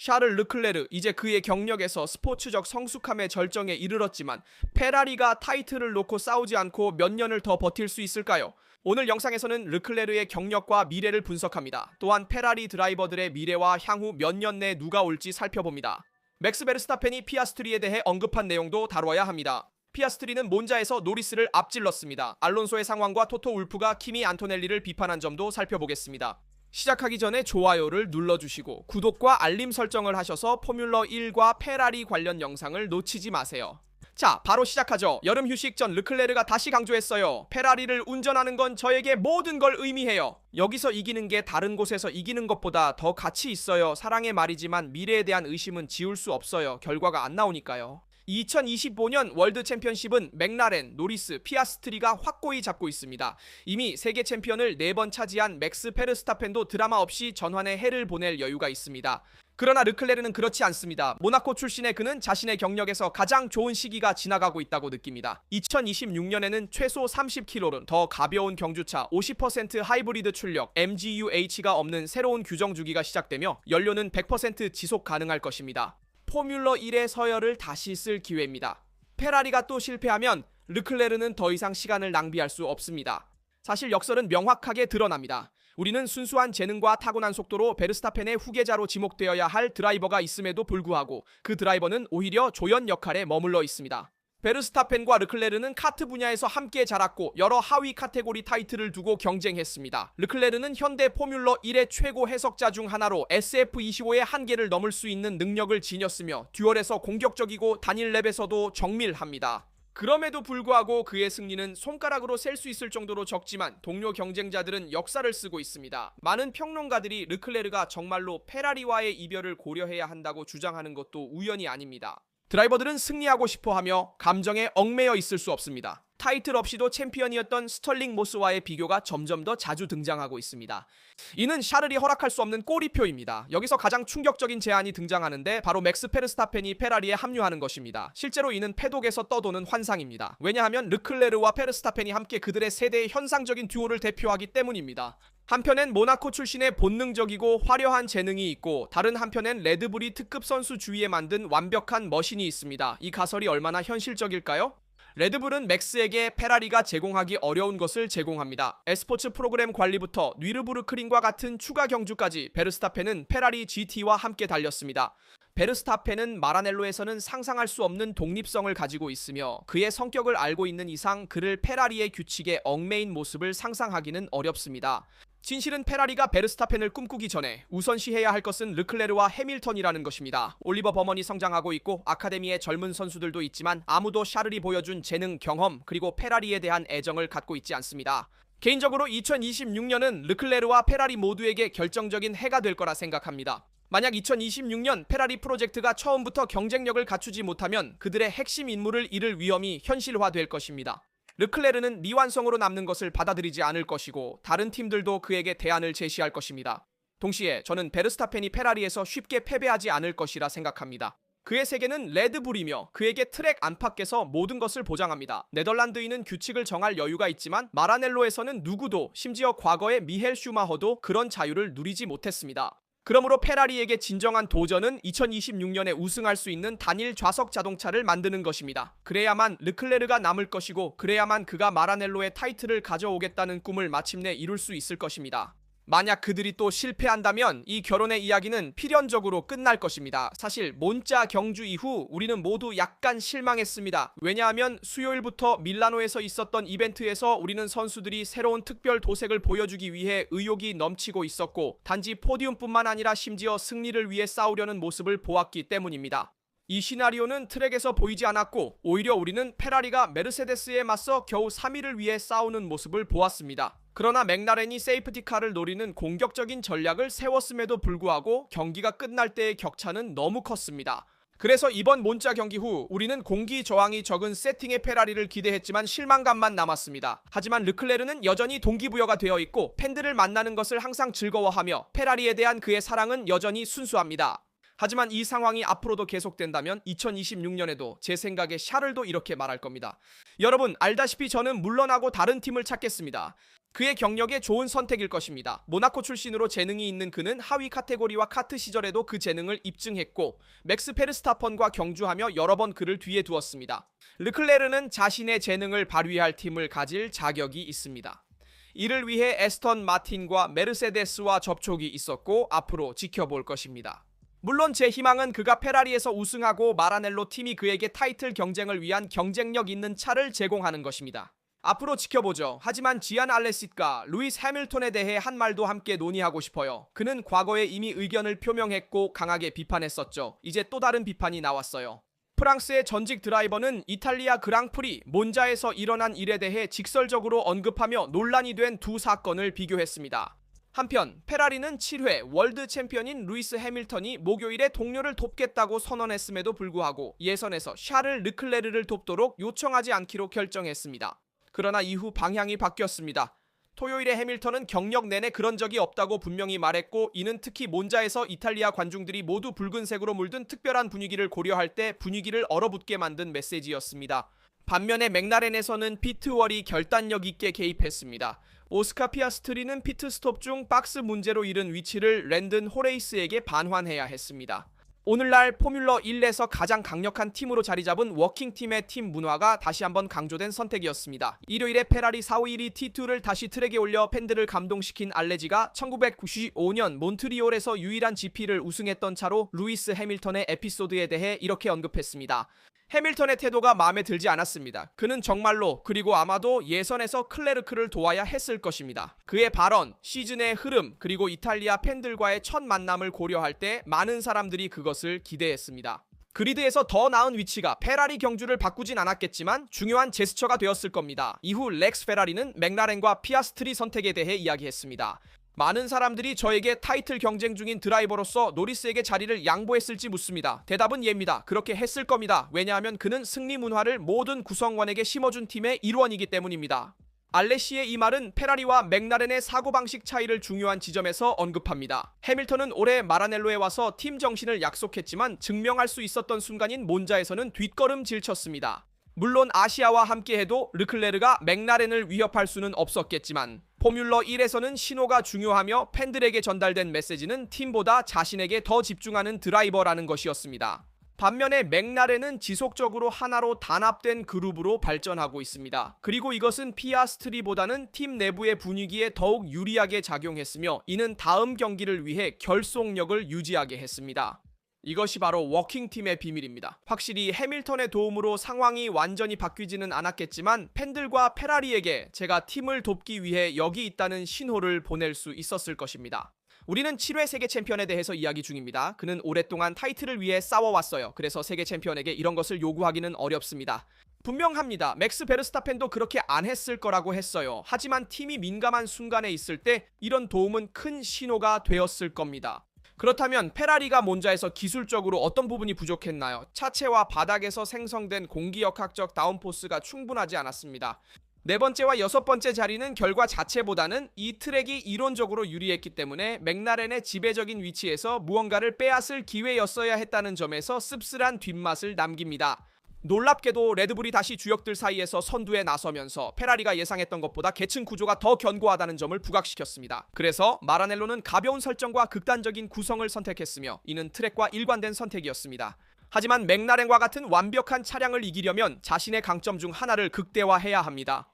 샤를 르클레르, 이제 그의 경력에서 스포츠적 성숙함의 절정에 이르렀지만 페라리가 타이틀을 놓고 싸우지 않고 몇 년을 더 버틸 수 있을까요? 오늘 영상에서는 르클레르의 경력과 미래를 분석합니다. 또한 페라리 드라이버들의 미래와 향후 몇 년 내 누가 올지 살펴봅니다. 맥스 베르스타펜이 피아스트리에 대해 언급한 내용도 다뤄야 합니다. 피아스트리는 몬자에서 노리스를 앞질렀습니다. 알론소의 상황과 토토 울프가 키미 안토넬리를 비판한 점도 살펴보겠습니다. 시작하기 전에 좋아요를 눌러주시고 구독과 알림 설정을 하셔서 포뮬러 1과 페라리 관련 영상을 놓치지 마세요. 자, 바로 시작하죠. 여름 휴식 전 르클레르가 다시 강조했어요. 페라리를 운전하는 건 저에게 모든 걸 의미해요. 여기서 이기는 게 다른 곳에서 이기는 것보다 더 가치 있어요. 사랑의 말이지만 미래에 대한 의심은 지울 수 없어요. 결과가 안 나오니까요. 2025년 월드 챔피언십은 맥라렌, 노리스, 피아스트리가 확고히 잡고 있습니다. 이미 세계 챔피언을 4번 차지한 맥스 페르스타펜도 드라마 없이 전환의 해를 보낼 여유가 있습니다. 그러나 르클레르는 그렇지 않습니다. 모나코 출신의 그는 자신의 경력에서 가장 좋은 시기가 지나가고 있다고 느낍니다. 2026년에는 최소 30kg는 더 가벼운 경주차, 50% 하이브리드 출력, MGU-H가 없는 새로운 규정 주기가 시작되며 연료는 100% 지속 가능할 것입니다. 포뮬러 1의 서열을 다시 쓸 기회입니다. 페라리가 또 실패하면 르클레르는 더 이상 시간을 낭비할 수 없습니다. 사실 역설은 명확하게 드러납니다. 우리는 순수한 재능과 타고난 속도로 베르스타펜의 후계자로 지목되어야 할 드라이버가 있음에도 불구하고 그 드라이버는 오히려 조연 역할에 머물러 있습니다. 베르스타펜과 르클레르는 카트 분야에서 함께 자랐고 여러 하위 카테고리 타이틀을 두고 경쟁했습니다. 르클레르는 현대 포뮬러 1의 최고 해석자 중 하나로 SF25의 한계를 넘을 수 있는 능력을 지녔으며 듀얼에서 공격적이고 단일 랩에서도 정밀합니다. 그럼에도 불구하고 그의 승리는 손가락으로 셀 수 있을 정도로 적지만 동료 경쟁자들은 역사를 쓰고 있습니다. 많은 평론가들이 르클레르가 정말로 페라리와의 이별을 고려해야 한다고 주장하는 것도 우연이 아닙니다. 드라이버들은 승리하고 싶어하며 감정에 얽매여 있을 수 없습니다. 타이틀 없이도 챔피언이었던 스털링 모스와의 비교가 점점 더 자주 등장하고 있습니다. 이는 샤를이 허락할 수 없는 꼬리표입니다. 여기서 가장 충격적인 제안이 등장하는데 바로 맥스 페르스타펜이 페라리에 합류하는 것입니다. 실제로 이는 패독에서 떠도는 환상입니다. 왜냐하면 르클레르와 페르스타펜이 함께 그들의 세대의 현상적인 듀오를 대표하기 때문입니다. 한편엔 모나코 출신의 본능적이고 화려한 재능이 있고 다른 한편엔 레드불이 특급 선수 주위에 만든 완벽한 머신이 있습니다. 이 가설이 얼마나 현실적일까요? 레드불은 맥스에게 페라리가 제공하기 어려운 것을 제공합니다. 에스포츠 프로그램 관리부터 뉘르부르크링과 같은 추가 경주까지 베르스타펜은 페라리 GT와 함께 달렸습니다. 베르스타펜은 마라넬로에서는 상상할 수 없는 독립성을 가지고 있으며 그의 성격을 알고 있는 이상 그를 페라리의 규칙에 얽매인 모습을 상상하기는 어렵습니다. 진실은 페라리가 베르스타펜을 꿈꾸기 전에 우선시해야 할 것은 르클레르와 해밀턴이라는 것입니다. 올리버 버먼이 성장하고 있고 아카데미에 젊은 선수들도 있지만 아무도 샤를이 보여준 재능, 경험 그리고 페라리에 대한 애정을 갖고 있지 않습니다. 개인적으로 2026년은 르클레르와 페라리 모두에게 결정적인 해가 될 거라 생각합니다. 만약 2026년 페라리 프로젝트가 처음부터 경쟁력을 갖추지 못하면 그들의 핵심 인물을 잃을 위험이 현실화될 것입니다. 르클레르는 미완성으로 남는 것을 받아들이지 않을 것이고 다른 팀들도 그에게 대안을 제시할 것입니다. 동시에 저는 베르스타펜이 페라리에서 쉽게 패배하지 않을 것이라 생각합니다. 그의 세계는 레드불이며 그에게 트랙 안팎에서 모든 것을 보장합니다. 네덜란드인은 규칙을 정할 여유가 있지만 마라넬로에서는 누구도 심지어 과거의 미헬 슈마허도 그런 자유를 누리지 못했습니다. 그러므로 페라리에게 진정한 도전은 2026년에 우승할 수 있는 단일 좌석 자동차를 만드는 것입니다. 그래야만 르클레르가 남을 것이고 그래야만 그가 마라넬로의 타이틀을 가져오겠다는 꿈을 마침내 이룰 수 있을 것입니다. 만약 그들이 또 실패한다면 이 결혼의 이야기는 필연적으로 끝날 것입니다. 사실 몬자 경주 이후 우리는 모두 약간 실망했습니다. 왜냐하면 수요일부터 밀라노에서 있었던 이벤트에서 우리는 선수들이 새로운 특별 도색을 보여주기 위해 의욕이 넘치고 있었고 단지 포디움뿐만 아니라 심지어 승리를 위해 싸우려는 모습을 보았기 때문입니다. 이 시나리오는 트랙에서 보이지 않았고 오히려 우리는 페라리가 메르세데스에 맞서 겨우 3위를 위해 싸우는 모습을 보았습니다. 그러나 맥라렌이 세이프티카를 노리는 공격적인 전략을 세웠음에도 불구하고 경기가 끝날 때의 격차는 너무 컸습니다. 그래서 이번 몬자 경기 후 우리는 공기 저항이 적은 세팅의 페라리를 기대했지만 실망감만 남았습니다. 하지만 르클레르는 여전히 동기부여가 되어 있고 팬들을 만나는 것을 항상 즐거워하며 페라리에 대한 그의 사랑은 여전히 순수합니다. 하지만 이 상황이 앞으로도 계속된다면 2026년에도 제 생각에 샤를도 이렇게 말할 겁니다. 여러분 알다시피 저는 물러나고 다른 팀을 찾겠습니다. 그의 경력에 좋은 선택일 것입니다. 모나코 출신으로 재능이 있는 그는 하위 카테고리와 카트 시절에도 그 재능을 입증했고 맥스 페르스타펀과 경주하며 여러 번 그를 뒤에 두었습니다. 르클레르는 자신의 재능을 발휘할 팀을 가질 자격이 있습니다. 이를 위해 에스턴 마틴과 메르세데스와 접촉이 있었고 앞으로 지켜볼 것입니다. 물론 제 희망은 그가 페라리에서 우승하고 마라넬로 팀이 그에게 타이틀 경쟁을 위한 경쟁력 있는 차를 제공하는 것입니다. 앞으로 지켜보죠. 하지만 지안 알레싯과 루이스 해밀턴에 대해 한 말도 함께 논의하고 싶어요. 그는 과거에 이미 의견을 표명했고 강하게 비판했었죠. 이제 또 다른 비판이 나왔어요. 프랑스의 전직 드라이버는 이탈리아 그랑프리 몬자에서 일어난 일에 대해 직설적으로 언급하며 논란이 된 두 사건을 비교했습니다. 한편 페라리는 7회 월드 챔피언인 루이스 해밀턴이 목요일에 동료를 돕겠다고 선언했음에도 불구하고 예선에서 샤를 르클레르를 돕도록 요청하지 않기로 결정했습니다. 그러나 이후 방향이 바뀌었습니다. 토요일에 해밀턴은 경력 내내 그런 적이 없다고 분명히 말했고 이는 특히 몬자에서 이탈리아 관중들이 모두 붉은색으로 물든 특별한 분위기를 고려할 때 분위기를 얼어붙게 만든 메시지였습니다. 반면에 맥라렌에서는 피트월이 결단력 있게 개입했습니다. 오스카 피아스트리는 피트스톱 중 박스 문제로 잃은 위치를 랜든 호레이스에게 반환해야 했습니다. 오늘날 포뮬러 1에서 가장 강력한 팀으로 자리잡은 워킹팀의 팀 문화가 다시 한번 강조된 선택이었습니다. 일요일에 페라리 451이 T2를 다시 트랙에 올려 팬들을 감동시킨 알레지가 1995년 몬트리올에서 유일한 GP를 우승했던 차로 루이스 해밀턴의 에피소드에 대해 이렇게 언급했습니다. 해밀턴의 태도가 마음에 들지 않았습니다. 그는 정말로 그리고 아마도 예선에서 클레르크를 도와야 했을 것입니다. 그의 발언, 시즌의 흐름 그리고 이탈리아 팬들과의 첫 만남을 고려할 때 많은 사람들이 그것을 기대했습니다. 그리드에서 더 나은 위치가 페라리 경주를 바꾸진 않았겠지만 중요한 제스처가 되었을 겁니다. 이후 렉스 페라리는 맥라렌과 피아스트리 선택에 대해 이야기했습니다. 많은 사람들이 저에게 타이틀 경쟁 중인 드라이버로서 노리스에게 자리를 양보했을지 묻습니다. 대답은 예입니다. 그렇게 했을 겁니다. 왜냐하면 그는 승리 문화를 모든 구성원에게 심어준 팀의 일원이기 때문입니다. 알레시의 이 말은 페라리와 맥라렌의 사고방식 차이를 중요한 지점에서 언급합니다. 해밀턴은 올해 마라넬로에 와서 팀 정신을 약속했지만 증명할 수 있었던 순간인 몬자에서는 뒷걸음질 쳤습니다. 물론 아시아와 함께해도 르클레르가 맥라렌을 위협할 수는 없었겠지만 포뮬러 1에서는 신호가 중요하며 팬들에게 전달된 메시지는 팀보다 자신에게 더 집중하는 드라이버라는 것이었습니다. 반면에 맥라렌은 지속적으로 하나로 단합된 그룹으로 발전하고 있습니다. 그리고 이것은 피아스트리보다는 팀 내부의 분위기에 더욱 유리하게 작용했으며 이는 다음 경기를 위해 결속력을 유지하게 했습니다. 이것이 바로 워킹팀의 비밀입니다. 확실히 해밀턴의 도움으로 상황이 완전히 바뀌지는 않았겠지만 팬들과 페라리에게 제가 팀을 돕기 위해 여기 있다는 신호를 보낼 수 있었을 것입니다. 우리는 7회 세계 챔피언에 대해서 이야기 중입니다. 그는 오랫동안 타이틀을 위해 싸워왔어요. 그래서 세계 챔피언에게 이런 것을 요구하기는 어렵습니다. 분명합니다. 맥스 베르스타펜도 그렇게 안 했을 거라고 했어요. 하지만 팀이 민감한 순간에 있을 때 이런 도움은 큰 신호가 되었을 겁니다. 그렇다면 페라리가 몬자에서 기술적으로 어떤 부분이 부족했나요? 차체와 바닥에서 생성된 공기역학적 다운포스가 충분하지 않았습니다. 네 번째와 여섯 번째 자리는 결과 자체보다는 이 트랙이 이론적으로 유리했기 때문에 맥라렌의 지배적인 위치에서 무언가를 빼앗을 기회였어야 했다는 점에서 씁쓸한 뒷맛을 남깁니다. 놀랍게도 레드불이 다시 주역들 사이에서 선두에 나서면서 페라리가 예상했던 것보다 계층 구조가 더 견고하다는 점을 부각시켰습니다. 그래서 마라넬로는 가벼운 설정과 극단적인 구성을 선택했으며 이는 트랙과 일관된 선택이었습니다. 하지만 맥라렌과 같은 완벽한 차량을 이기려면 자신의 강점 중 하나를 극대화해야 합니다.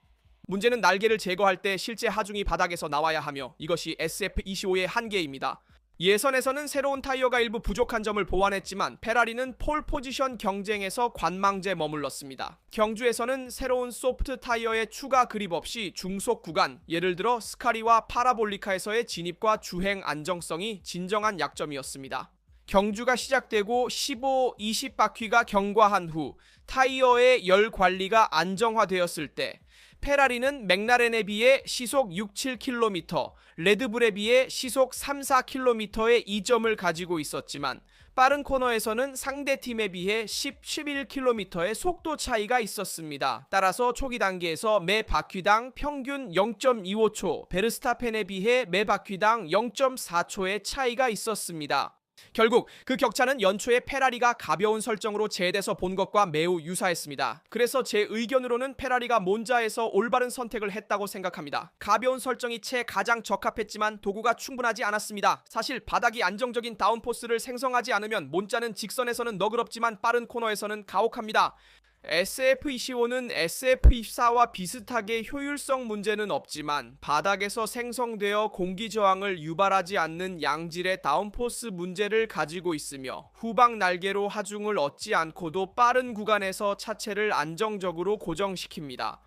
문제는 날개를 제거할 때 실제 하중이 바닥에서 나와야 하며 이것이 SF25의 한계입니다. 예선에서는 새로운 타이어가 일부 부족한 점을 보완했지만 페라리는 폴 포지션 경쟁에서 관망제 머물렀습니다. 경주에서는 새로운 소프트 타이어의 추가 그립 없이 중속 구간, 예를 들어 스카리와 파라볼리카에서의 진입과 주행 안정성이 진정한 약점이었습니다. 경주가 시작되고 15, 20바퀴가 경과한 후 타이어의 열 관리가 안정화되었을 때 페라리는 맥라렌에 비해 시속 6, 7km, 레드불에 비해 시속 3, 4km의 이점을 가지고 있었지만 빠른 코너에서는 상대팀에 비해 10, 11km의 속도 차이가 있었습니다. 따라서 초기 단계에서 매 바퀴당 평균 0.25초, 베르스타펜에 비해 매 바퀴당 0.4초의 차이가 있었습니다. 결국 그 격차는 연초에 페라리가 가벼운 설정으로 제대해서 본 것과 매우 유사했습니다. 그래서 제 의견으로는 페라리가 몬자에서 올바른 선택을 했다고 생각합니다. 가벼운 설정이 채 가장 적합했지만 도구가 충분하지 않았습니다. 사실 바닥이 안정적인 다운포스를 생성하지 않으면 몬자는 직선에서는 너그럽지만 빠른 코너에서는 가혹합니다. SF-25는 SF-24와 비슷하게 효율성 문제는 없지만 바닥에서 생성되어 공기 저항을 유발하지 않는 양질의 다운포스 문제를 가지고 있으며 후방 날개로 하중을 얻지 않고도 빠른 구간에서 차체를 안정적으로 고정시킵니다.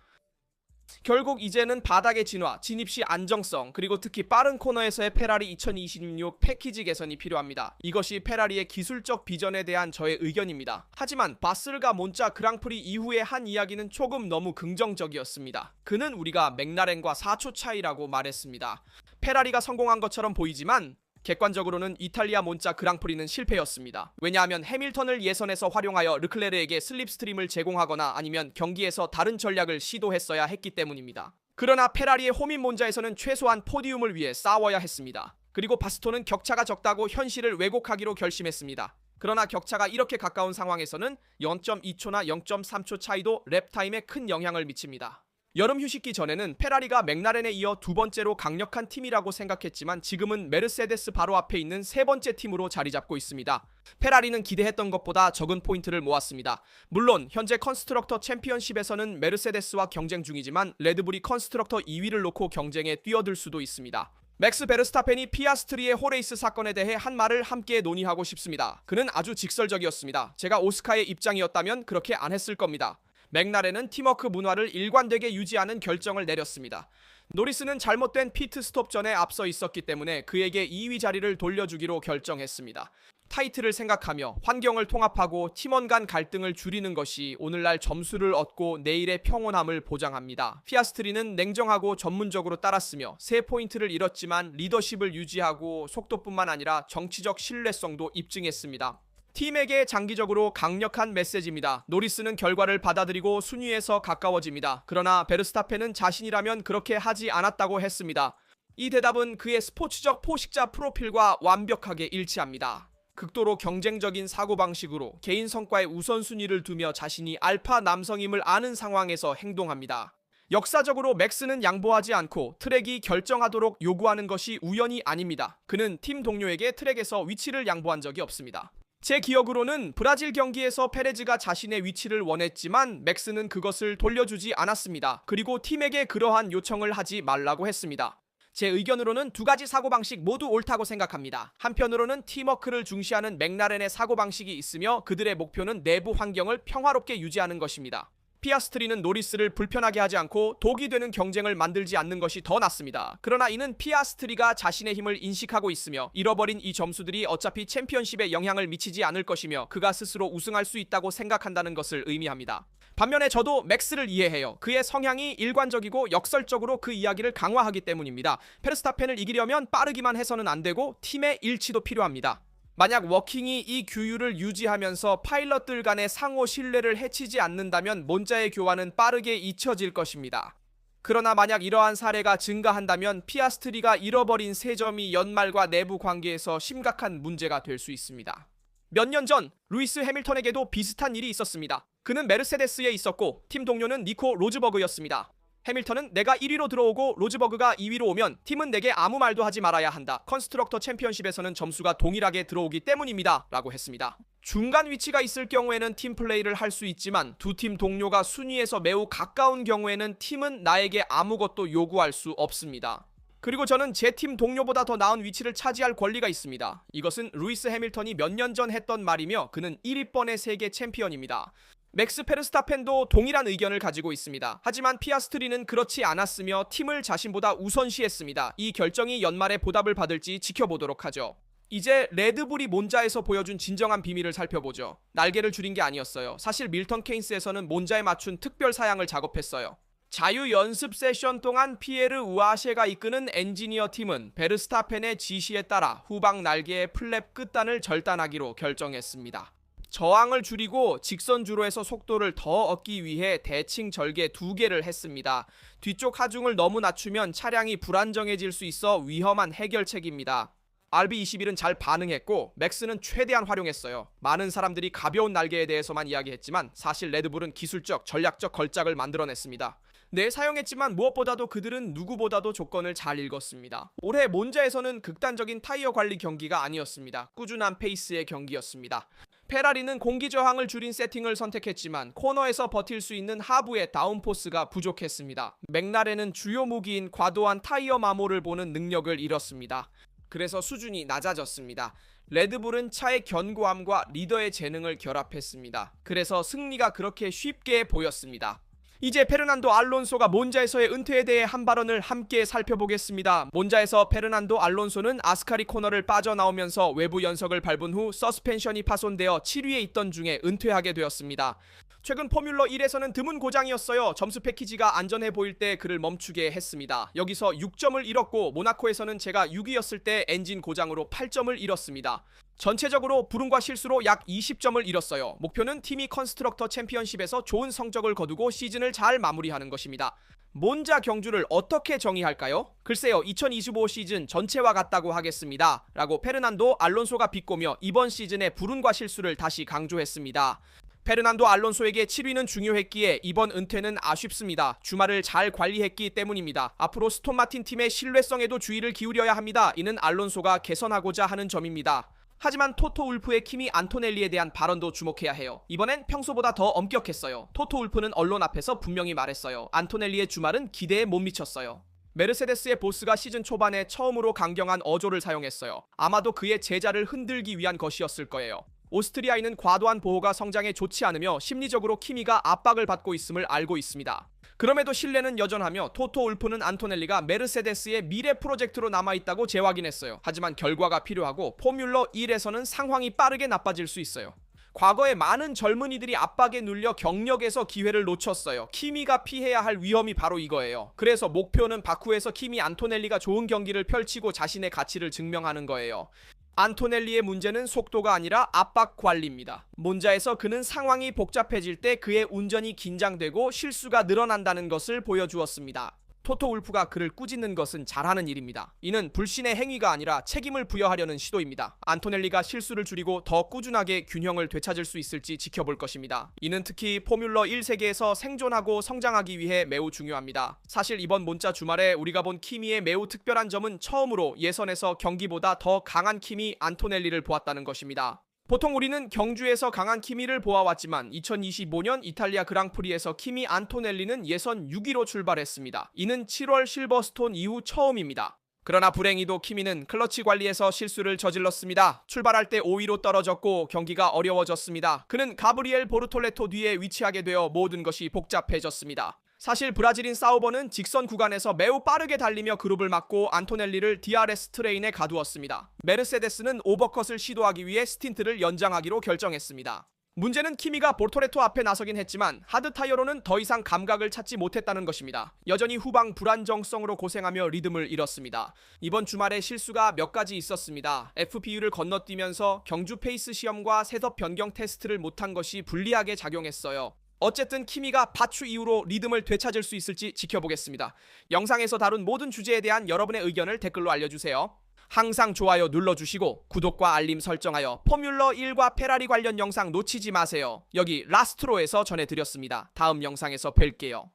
결국 이제는 바닥의 진화, 진입 시 안정성, 그리고 특히 빠른 코너에서의 페라리 2026 패키지 개선이 필요합니다. 이것이 페라리의 기술적 비전에 대한 저의 의견입니다. 하지만 바스르가 몬자 그랑프리 이후에 한 이야기는 조금 너무 긍정적이었습니다. 그는 우리가 맥라렌과 4초 차이라고 말했습니다. 페라리가 성공한 것처럼 보이지만 객관적으로는 이탈리아 몬자 그랑프리는 실패였습니다. 왜냐하면 해밀턴을 예선에서 활용하여 르클레르에게 슬립스트림을 제공하거나 아니면 경기에서 다른 전략을 시도했어야 했기 때문입니다. 그러나 페라리의 홈인 몬자에서는 최소한 포디움을 위해 싸워야 했습니다. 그리고 바스토는 격차가 적다고 현실을 왜곡하기로 결심했습니다. 그러나 격차가 이렇게 가까운 상황에서는 0.2초나 0.3초 차이도 랩타임에 큰 영향을 미칩니다. 여름 휴식기 전에는 페라리가 맥라렌에 이어 두 번째로 강력한 팀이라고 생각했지만 지금은 메르세데스 바로 앞에 있는 세 번째 팀으로 자리 잡고 있습니다. 페라리는 기대했던 것보다 적은 포인트를 모았습니다. 물론 현재 컨스트럭터 챔피언십에서는 메르세데스와 경쟁 중이지만 레드불이 컨스트럭터 2위를 놓고 경쟁에 뛰어들 수도 있습니다. 맥스 베르스타펜이 피아스트리의 호레이스 사건에 대해 한 말을 함께 논의하고 싶습니다. 그는 아주 직설적이었습니다. 제가 오스카의 입장이었다면 그렇게 안 했을 겁니다. 맥라렌은 팀워크 문화를 일관되게 유지하는 결정을 내렸습니다. 노리스는 잘못된 피트스톱 전에 앞서 있었기 때문에 그에게 2위 자리를 돌려주기로 결정했습니다. 타이틀을 생각하며 환경을 통합하고 팀원 간 갈등을 줄이는 것이 오늘날 점수를 얻고 내일의 평온함을 보장합니다. 피아스트리는 냉정하고 전문적으로 따랐으며 3포인트를 잃었지만 리더십을 유지하고 속도뿐만 아니라 정치적 신뢰성도 입증했습니다. 팀에게 장기적으로 강력한 메시지입니다. 노리스는 결과를 받아들이고 순위에서 가까워집니다. 그러나 베르스타펜은 자신이라면 그렇게 하지 않았다고 했습니다. 이 대답은 그의 스포츠적 포식자 프로필과 완벽하게 일치합니다. 극도로 경쟁적인 사고방식으로 개인 성과에 우선순위를 두며 자신이 알파 남성임을 아는 상황에서 행동합니다. 역사적으로 맥스는 양보하지 않고 트랙이 결정하도록 요구하는 것이 우연이 아닙니다. 그는 팀 동료에게 트랙에서 위치를 양보한 적이 없습니다. 제 기억으로는 브라질 경기에서 페레즈가 자신의 위치를 원했지만 맥스는 그것을 돌려주지 않았습니다. 그리고 팀에게 그러한 요청을 하지 말라고 했습니다. 제 의견으로는 두 가지 사고방식 모두 옳다고 생각합니다. 한편으로는 팀워크를 중시하는 맥라렌의 사고방식이 있으며 그들의 목표는 내부 환경을 평화롭게 유지하는 것입니다. 피아스트리는 노리스를 불편하게 하지 않고 독이 되는 경쟁을 만들지 않는 것이 더 낫습니다. 그러나 이는 피아스트리가 자신의 힘을 인식하고 있으며 잃어버린 이 점수들이 어차피 챔피언십에 영향을 미치지 않을 것이며 그가 스스로 우승할 수 있다고 생각한다는 것을 의미합니다. 반면에 저도 맥스를 이해해요. 그의 성향이 일관적이고 역설적으로 그 이야기를 강화하기 때문입니다. 페르스타펜을 이기려면 빠르기만 해서는 안 되고 팀의 일치도 필요합니다. 만약 워킹이 이 규율을 유지하면서 파일럿들 간의 상호 신뢰를 해치지 않는다면 몬자의 교환은 빠르게 잊혀질 것입니다. 그러나 만약 이러한 사례가 증가한다면 피아스트리가 잃어버린 세 점이 연말과 내부 관계에서 심각한 문제가 될 수 있습니다. 몇 년 전 루이스 해밀턴에게도 비슷한 일이 있었습니다. 그는 메르세데스에 있었고 팀 동료는 니코 로즈버그였습니다. 해밀턴은 내가 1위로 들어오고 로즈버그가 2위로 오면 팀은 내게 아무 말도 하지 말아야 한다. 컨스트럭터 챔피언십에서는 점수가 동일하게 들어오기 때문입니다. 라고 했습니다. 중간 위치가 있을 경우에는 팀플레이를 할 수 있지만 두 팀 동료가 순위에서 매우 가까운 경우에는 팀은 나에게 아무것도 요구할 수 없습니다. 그리고 저는 제 팀 동료보다 더 나은 위치를 차지할 권리가 있습니다. 이것은 루이스 해밀턴이 몇 년 전 했던 말이며 그는 1위번의 세계 챔피언입니다. 맥스 페르스타펜도 동일한 의견을 가지고 있습니다. 하지만 피아스트리는 그렇지 않았으며 팀을 자신보다 우선시했습니다. 이 결정이 연말에 보답을 받을지 지켜보도록 하죠. 이제 레드불이 몬자에서 보여준 진정한 비밀을 살펴보죠. 날개를 줄인 게 아니었어요. 사실 밀턴 케인스에서는 몬자에 맞춘 특별 사양을 작업했어요. 자유 연습 세션 동안 피에르 우아셰가 이끄는 엔지니어 팀은 베르스타펜의 지시에 따라 후방 날개의 플랩 끝단을 절단하기로 결정했습니다. 저항을 줄이고 직선 주로에서 속도를 더 얻기 위해 대칭 절개 2개를 했습니다. 뒤쪽 하중을 너무 낮추면 차량이 불안정해질 수 있어 위험한 해결책입니다. RB21은 잘 반응했고 맥스는 최대한 활용했어요. 많은 사람들이 가벼운 날개에 대해서만 이야기했지만 사실 레드불은 기술적, 전략적 걸작을 만들어냈습니다. 네, 사용했지만 무엇보다도 그들은 누구보다도 조건을 잘 읽었습니다. 올해 몬자에서는 극단적인 타이어 관리 경기가 아니었습니다. 꾸준한 페이스의 경기였습니다. 페라리는 공기 저항을 줄인 세팅을 선택했지만 코너에서 버틸 수 있는 하부의 다운포스가 부족했습니다. 맥라렌은 주요 무기인 과도한 타이어 마모를 보는 능력을 잃었습니다. 그래서 수준이 낮아졌습니다. 레드불은 차의 견고함과 리더의 재능을 결합했습니다. 그래서 승리가 그렇게 쉽게 보였습니다. 이제 페르난도 알론소가 몬자에서의 은퇴에 대해 한 발언을 함께 살펴보겠습니다. 몬자에서 페르난도 알론소는 아스카리 코너를 빠져나오면서 외부 연석을 밟은 후 서스펜션이 파손되어 7위에 있던 중에 은퇴하게 되었습니다. 최근 포뮬러 1에서는 드문 고장이었어요. 점수 패키지가 안전해 보일 때 그를 멈추게 했습니다. 여기서 6점을 잃었고 모나코에서는 제가 6위였을 때 엔진 고장으로 8점을 잃었습니다. 전체적으로 불운과 실수로 약 20점을 잃었어요. 목표는 팀이 컨스트럭터 챔피언십에서 좋은 성적을 거두고 시즌을 잘 마무리하는 것입니다. 몬자 경주를 어떻게 정의할까요? 글쎄요, 2025 시즌 전체와 같다고 하겠습니다. 라고 페르난도 알론소가 비꼬며 이번 시즌의 불운과 실수를 다시 강조했습니다. 페르난도 알론소에게 7위는 중요했기에 이번 은퇴는 아쉽습니다. 주말을 잘 관리했기 때문입니다. 앞으로 스톤 마틴 팀의 신뢰성에도 주의를 기울여야 합니다. 이는 알론소가 개선하고자 하는 점입니다. 하지만 토토 울프의 키미 안토넬리에 대한 발언도 주목해야 해요. 이번엔 평소보다 더 엄격했어요. 토토 울프는 언론 앞에서 분명히 말했어요. 안토넬리의 주말은 기대에 못 미쳤어요. 메르세데스의 보스가 시즌 초반에 처음으로 강경한 어조를 사용했어요. 아마도 그의 제자를 흔들기 위한 것이었을 거예요. 오스트리아인은 과도한 보호가 성장에 좋지 않으며 심리적으로 키미가 압박을 받고 있음을 알고 있습니다. 그럼에도 신뢰는 여전하며 토토 울프는 안토넬리가 메르세데스의 미래 프로젝트로 남아있다고 재확인했어요. 하지만 결과가 필요하고 포뮬러 1에서는 상황이 빠르게 나빠질 수 있어요. 과거에 많은 젊은이들이 압박에 눌려 경력에서 기회를 놓쳤어요. 키미가 피해야 할 위험이 바로 이거예요. 그래서 목표는 바쿠에서 키미 안토넬리가 좋은 경기를 펼치고 자신의 가치를 증명하는 거예요. 안토넬리의 문제는 속도가 아니라 압박 관리입니다. 몬자에서 그는 상황이 복잡해질 때 그의 운전이 긴장되고 실수가 늘어난다는 것을 보여주었습니다. 토토 울프가 그를 꾸짖는 것은 잘하는 일입니다. 이는 불신의 행위가 아니라 책임을 부여하려는 시도입니다. 안토넬리가 실수를 줄이고 더 꾸준하게 균형을 되찾을 수 있을지 지켜볼 것입니다. 이는 특히 포뮬러 1 세계에서 생존하고 성장하기 위해 매우 중요합니다. 사실 이번 몬자 주말에 우리가 본 키미의 매우 특별한 점은 처음으로 예선에서 경기보다 더 강한 키미 안토넬리를 보았다는 것입니다. 보통 우리는 경주에서 강한 키미를 보아왔지만 2025년 이탈리아 그랑프리에서 키미 안토넬리는 예선 6위로 출발했습니다. 이는 7월 실버스톤 이후 처음입니다. 그러나 불행히도 키미는 클러치 관리에서 실수를 저질렀습니다. 출발할 때 5위로 떨어졌고 경기가 어려워졌습니다. 그는 가브리엘 보르톨레토 뒤에 위치하게 되어 모든 것이 복잡해졌습니다. 사실 브라질인 사우버는 직선 구간에서 매우 빠르게 달리며 그룹을 막고 안토넬리를 DRS 트레인에 가두었습니다. 메르세데스는 오버컷을 시도하기 위해 스틴트를 연장하기로 결정했습니다. 문제는 키미가 보르톨레토 앞에 나서긴 했지만 하드 타이어로는 더 이상 감각을 찾지 못했다는 것입니다. 여전히 후방 불안정성으로 고생하며 리듬을 잃었습니다. 이번 주말에 실수가 몇 가지 있었습니다. FPU를 건너뛰면서 경주 페이스 시험과 셋업 변경 테스트를 못한 것이 불리하게 작용했어요. 어쨌든 키미가 파추 이후로 리듬을 되찾을 수 있을지 지켜보겠습니다. 영상에서 다룬 모든 주제에 대한 여러분의 의견을 댓글로 알려주세요. 항상 좋아요 눌러주시고 구독과 알림 설정하여 포뮬러 1과 페라리 관련 영상 놓치지 마세요. 여기 라스트로에서 전해드렸습니다. 다음 영상에서 뵐게요.